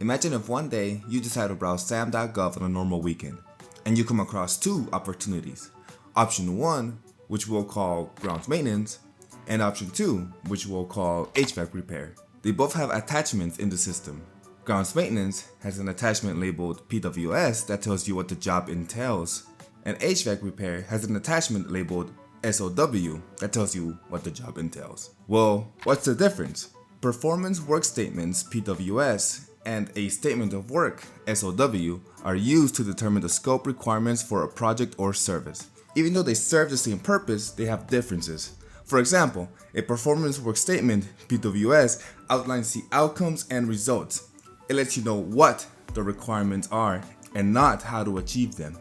Imagine if one day you decide to browse SAM.gov on a normal weekend, and you come across two opportunities. Option 1, which we'll call grounds maintenance, and option 2, which we'll call HVAC repair. They both have attachments in the system. Grounds maintenance has an attachment labeled PWS that tells you what the job entails, and HVAC repair has an attachment labeled SOW that tells you what the job entails. Well, what's the difference? Performance work statements PWS and a statement of work SOW are used to determine the scope requirements for a project or service. Even though they serve the same purpose, they have differences. For example, a performance work statement PWS outlines the outcomes and results. It lets you know what the requirements are and not how to achieve them.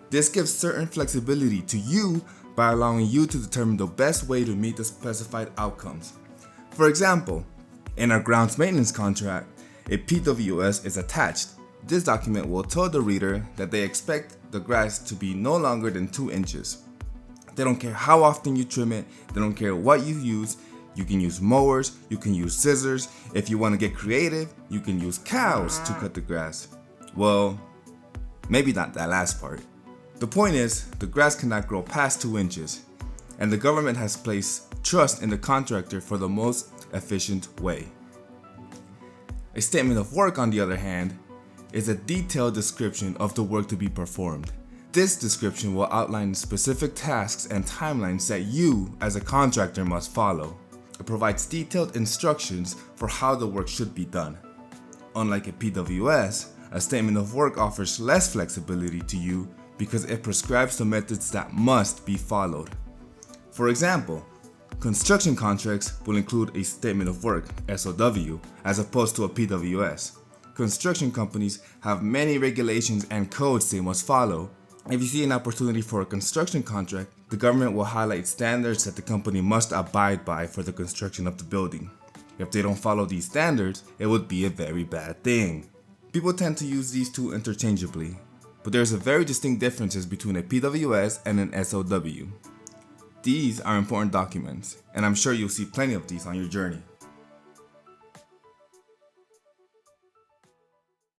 This gives certain flexibility to you by allowing you to determine the best way to meet the specified outcomes. For example, in our grounds maintenance contract, a PWS is attached. This document will tell the reader that they expect the grass to be no longer than 2 inches. They don't care how often you trim it, they don't care what you use. You can use mowers, you can use scissors. If you want to get creative, you can use cows to cut the grass. Well, maybe not that last part. The point is, the grass cannot grow past 2 inches, and the government has placed trust in the contractor for the most efficient way. A statement of work, on the other hand, is a detailed description of the work to be performed. This description will outline specific tasks and timelines that you, as a contractor, must follow. It provides detailed instructions for how the work should be done. Unlike a PWS, a statement of work offers less flexibility to you because it prescribes the methods that must be followed. For example, construction contracts will include a statement of work SOW as opposed to a PWS. Construction companies have many regulations and codes they must follow. If you see an opportunity for a construction contract, the government will highlight standards that the company must abide by for the construction of the building. If they don't follow these standards, it would be a very bad thing. People tend to use these two interchangeably, but there's a very distinct differences between a PWS and an SOW. These are important documents, and I'm sure you'll see plenty of these on your journey.